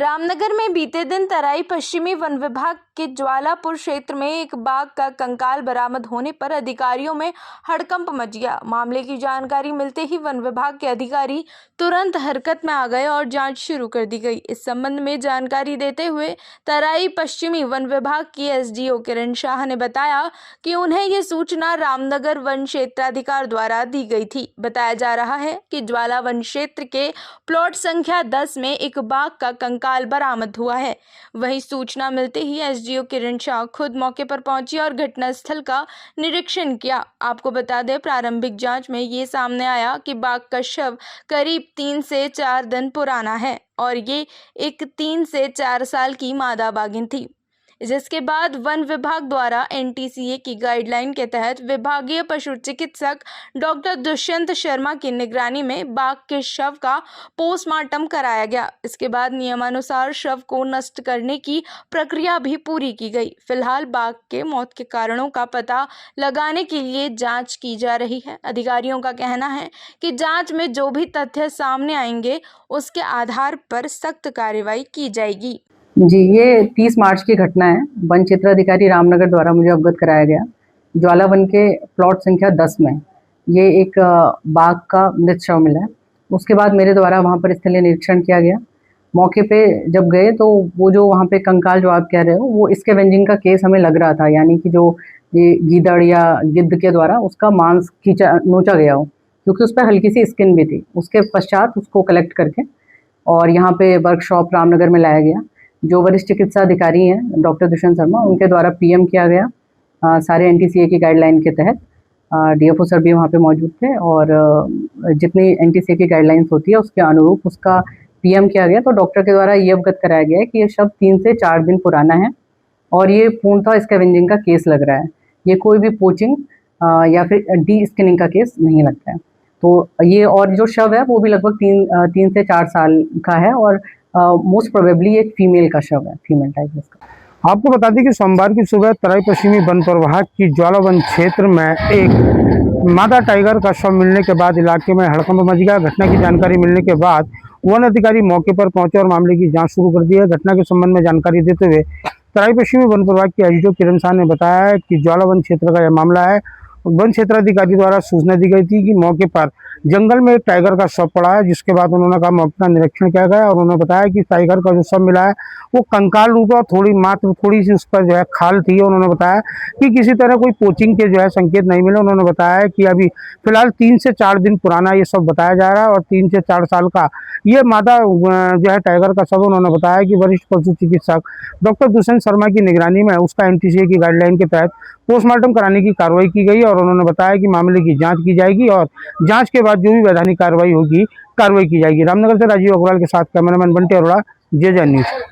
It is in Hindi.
रामनगर में बीते दिन तराई पश्चिमी वन विभाग के ज्वालापुर क्षेत्र में एक बाघ का कंकाल बरामद होने पर अधिकारियों में हड़कंप मच गया। मामले की जानकारी मिलते ही वन विभाग के अधिकारी तुरंत हरकत में आ गए और जांच शुरू कर दी गई। इस संबंध में जानकारी देते हुए तराई पश्चिमी वन विभाग की एसडीओ किरण शाह ने बताया कि उन्हें ये सूचना रामनगर वन क्षेत्राधिकार द्वारा दी गई थी। बताया जा रहा है कि ज्वाला वन क्षेत्र के प्लॉट संख्या 10 में एक बाघ का कंकाल बरामद हुआ है। वहीं सूचना मिलते ही एसडीओ किरण शाह खुद मौके पर पहुंची और घटनास्थल का निरीक्षण किया। आपको बता दें, प्रारंभिक जांच में ये सामने आया कि बाघ का शव करीब 3 से 4 दिन पुराना है और ये एक 3 से 4 साल की मादा बाघिन थी, जिसके बाद वन विभाग द्वारा एनटीसीए की गाइडलाइन के तहत विभागीय पशु चिकित्सक डॉक्टर दुष्यंत शर्मा की निगरानी में बाघ के शव का पोस्टमार्टम कराया गया। इसके बाद नियमानुसार शव को नष्ट करने की प्रक्रिया भी पूरी की गई। फिलहाल बाघ के मौत के कारणों का पता लगाने के लिए जांच की जा रही है। अधिकारियों का कहना है कि जांच में जो भी तथ्य सामने आएंगे उसके आधार पर सख्त कार्रवाई की जाएगी। जी, ये 30 मार्च की घटना है। वन क्षेत्राधिकारी रामनगर द्वारा मुझे अवगत कराया गया। ज्वाला वन के प्लॉट संख्या 10 में ये एक बाघ का मृत शव मिला है। उसके बाद मेरे द्वारा वहाँ पर स्थलीय निरीक्षण किया गया। मौके पे जब गए तो वो जो वहाँ पे कंकाल जो आप कह रहे हो वो स्कैवेंजिंग का केस हमें लग रहा था, यानी कि जो ये गीदड़ या गिद्ध के द्वारा उसका मांस नोचा गया हो, क्योंकि उस पर हल्की सी स्किन भी थी। उसके पश्चात उसको कलेक्ट करके और यहाँ पे वर्कशॉप रामनगर में लाया गया। जो वरिष्ठ चिकित्सा अधिकारी हैं डॉक्टर दुष्यंत शर्मा, उनके द्वारा पीएम किया गया। सारे एनटीसीए की गाइडलाइन के तहत डीएफओ सर भी वहाँ पे मौजूद थे और जितनी एनटीसीए की गाइडलाइंस होती है उसके अनुरूप उसका पीएम किया गया। तो डॉक्टर के द्वारा ये अवगत कराया गया है कि ये शव 3 से 4 दिन पुराना है और ये पूर्णतः स्कैवेंजिंग का केस लग रहा है। ये कोई भी पोचिंग या फिर डी स्किनिंग का केस नहीं लगता है। तो ये और जो शव है वो भी लगभग 3 से 4 साल का है और मोस्ट प्रोबेबली एक फीमेल का शव है, फीमेल टाइप इसका। आपको बता दें कि सोमवार की सुबह तराई पश्चिमी वन प्रभाग की ज्वाला वन क्षेत्र में एक मादा टाइगर का शव मिलने के बाद इलाके में हड़कंप मच गया। घटना की जानकारी मिलने के बाद वन अधिकारी मौके पर पहुंचे और मामले की जांच शुरू कर दी है। घटना के संबंध में जानकारी देते हुए तराई पश्चिमी वन प्रभाग के एसडीओ किरण शाह ने बताया है कि ज्वाला वन क्षेत्र का यह मामला है। वन क्षेत्राधिकारी द्वारा सूचना दी गई थी कि मौके पर जंगल में एक टाइगर का शव पड़ा है, जिसके बाद उन्होंने कहा मौके का निरीक्षण किया गया और उन्होंने बताया कि टाइगर का जो शव मिला है वो कंकाल रूप और थोड़ी सी उस पर जो है खाल थी। उन्होंने बताया कि किसी तरह कोई पोचिंग के जो है संकेत नहीं मिले। उन्होंने बताया कि अभी फिलहाल 3 से 4 दिन पुराना ये शव बताया जा रहा है और 3 से 4 साल का ये मादा जो है टाइगर का शव। उन्होंने बताया कि वरिष्ठ पशु चिकित्सक डॉक्टर दुष्यंत शर्मा की निगरानी में उसका एनटीसीए की गाइडलाइन के तहत पोस्टमार्टम कराने की कार्रवाई की गई और उन्होंने बताया कि मामले की जांच की जाएगी और जांच के बाद जो भी वैधानिक कार्रवाई होगी कार्रवाई की जाएगी। रामनगर से राजीव अग्रवाल के साथ कैमरामैन बंटी अरोड़ा, जे न्यूज़।